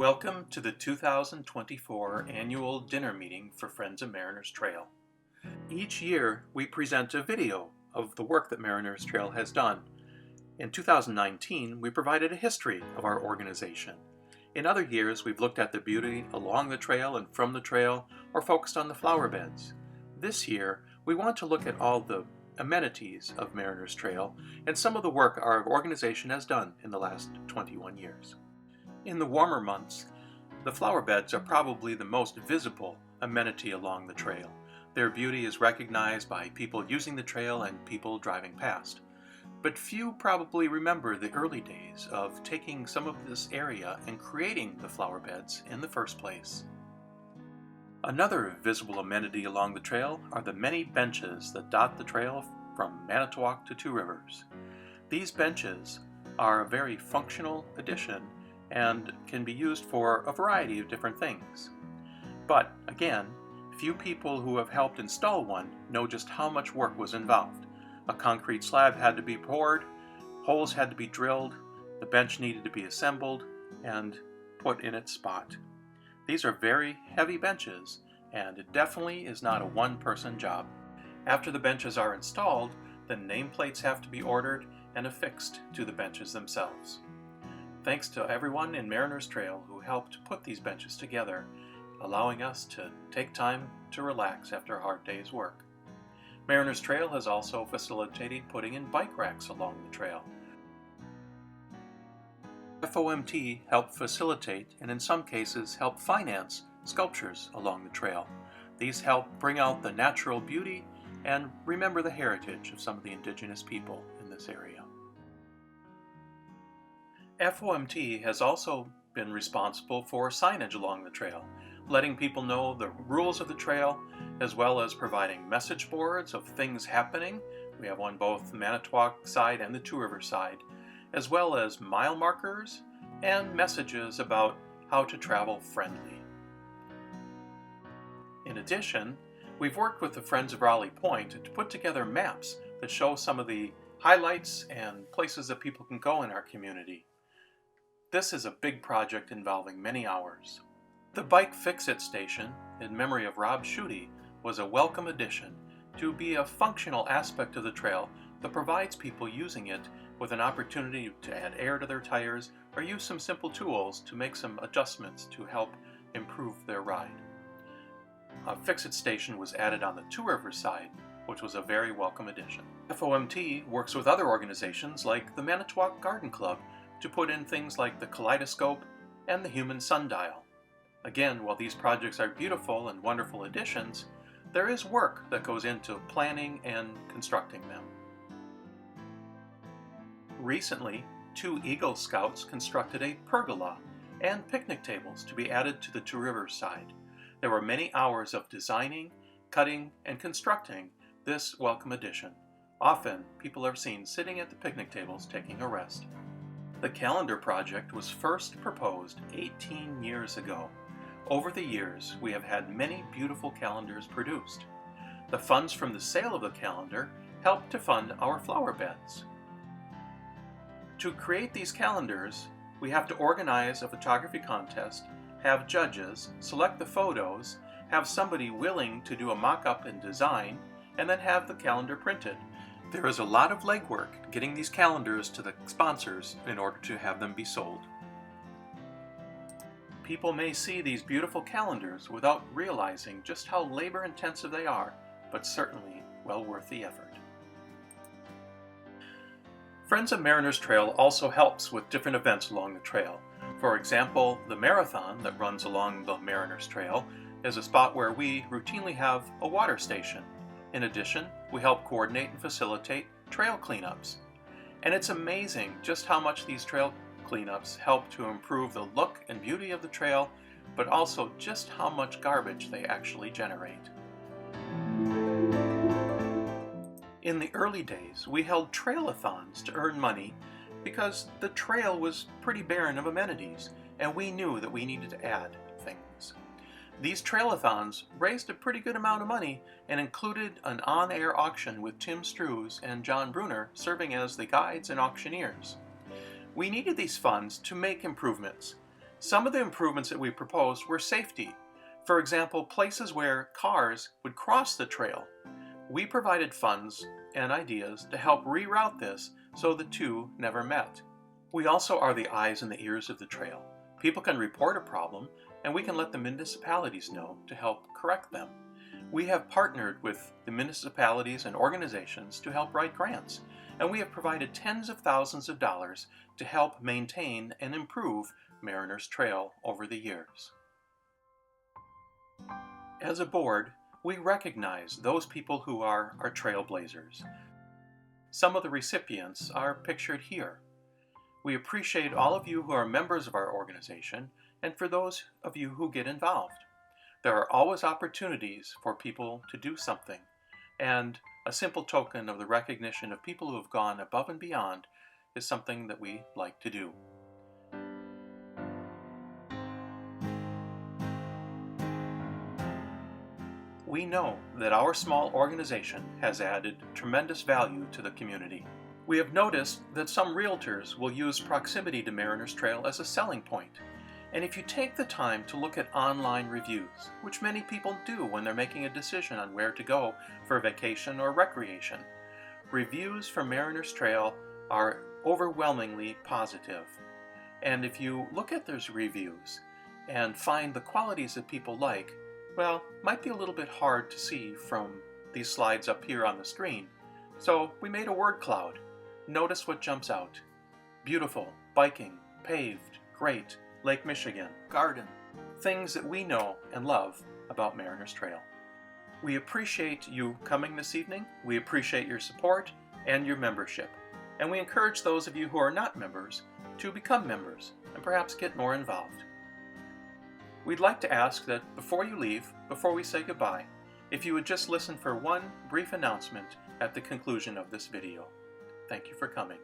Welcome to the 2024 annual dinner meeting for Friends of Mariners Trail. Each year we present a video of the work that Mariners Trail has done. In 2019 we provided a history of our organization. In other years we've looked at the beauty along the trail and from the trail or focused on the flower beds. This year we want to look at all the amenities of Mariners Trail and some of the work our organization has done in the last 21 years. In the warmer months, the flower beds are probably the most visible amenity along the trail. Their beauty is recognized by people using the trail and people driving past. But few probably remember the early days of taking some of this area and creating the flower beds in the first place. Another visible amenity along the trail are the many benches that dot the trail from Manitowoc to Two Rivers. These benches are a very functional addition and can be used for a variety of different things. But again, few people who have helped install one know just how much work was involved. A concrete slab had to be poured, holes had to be drilled, the bench needed to be assembled and put in its spot. These are very heavy benches, and it definitely is not a one-person job. After the benches are installed, the nameplates have to be ordered and affixed to the benches themselves. Thanks to everyone in Mariners Trail who helped put these benches together, allowing us to take time to relax after a hard day's work. Mariners Trail has also facilitated putting in bike racks along the trail. FOMT helped facilitate and in some cases help finance sculptures along the trail. These help bring out the natural beauty and remember the heritage of some of the indigenous people in this area. FOMT has also been responsible for signage along the trail, letting people know the rules of the trail, as well as providing message boards of things happening. We have on both the Manitowoc side and the Two Rivers side, as well as mile markers and messages about how to travel friendly. In addition, we've worked with the Friends of Raleigh Point to put together maps that show some of the highlights and places that people can go in our community. This is a big project involving many hours. The Bike Fix-It station, in memory of Rob Schutte, was a welcome addition to be a functional aspect of the trail that provides people using it with an opportunity to add air to their tires or use some simple tools to make some adjustments to help improve their ride. A Fix-It station was added on the Two Rivers side, which was a very welcome addition. FOMT works with other organizations like the Manitowoc Garden Club to put in things like the kaleidoscope and the human sundial. Again, while these projects are beautiful and wonderful additions, there is work that goes into planning and constructing them. Recently, 2 Eagle Scouts constructed a pergola and picnic tables to be added to the Two Rivers side. There were many hours of designing, cutting, and constructing this welcome addition. Often, people are seen sitting at the picnic tables taking a rest. The calendar project was first proposed 18 years ago. Over the years, we have had many beautiful calendars produced. The funds from the sale of the calendar helped to fund our flower beds. To create these calendars, we have to organize a photography contest, have judges, select the photos, have somebody willing to do a mock-up and design, and then have the calendar printed. There is a lot of legwork getting these calendars to the sponsors in order to have them be sold. People may see these beautiful calendars without realizing just how labor-intensive they are, but certainly well worth the effort. Friends of Mariners Trail also helps with different events along the trail. For example, the marathon that runs along the Mariners Trail is a spot where we routinely have a water station. In addition, we help coordinate and facilitate trail cleanups. And it's amazing just how much these trail cleanups help to improve the look and beauty of the trail, but also just how much garbage they actually generate. In the early days, we held trail-a-thons to earn money because the trail was pretty barren of amenities, and we knew that we needed to add things. These trail-a-thons raised a pretty good amount of money and included an on-air auction with Tim Strews and John Bruner serving as the guides and auctioneers. We needed these funds to make improvements, Some of the improvements that we proposed were safety. For example, places where cars would cross the trail. We provided funds and ideas to help reroute this so the two never met. We also are the eyes and the ears of the trail. People can report a problem, and we can let the municipalities know to help correct them. We have partnered with the municipalities and organizations to help write grants, and we have provided tens of thousands of dollars to help maintain and improve Mariners Trail over the years. As a board, we recognize those people who are our trailblazers. Some of the recipients are pictured here. We appreciate all of you who are members of our organization and for those of you who get involved. There are always opportunities for people to do something, and a simple token of the recognition of people who have gone above and beyond is something that we like to do. We know that our small organization has added tremendous value to the community. We have noticed that some realtors will use proximity to Mariners Trail as a selling point. And if you take the time to look at online reviews, which many people do when they're making a decision on where to go for vacation or recreation, reviews for Mariners Trail are overwhelmingly positive. And if you look at those reviews and find the qualities that people like, well, might be a little bit hard to see from these slides up here on the screen. So we made a word cloud. Notice what jumps out. Beautiful, biking, paved, great, Lake Michigan, garden. Things that we know and love about Mariners Trail. We appreciate you coming this evening. We appreciate your support and your membership. And we encourage those of you who are not members to become members and perhaps get more involved. We'd like to ask that before you leave, before we say goodbye, if you would just listen for one brief announcement at the conclusion of this video. Thank you for coming.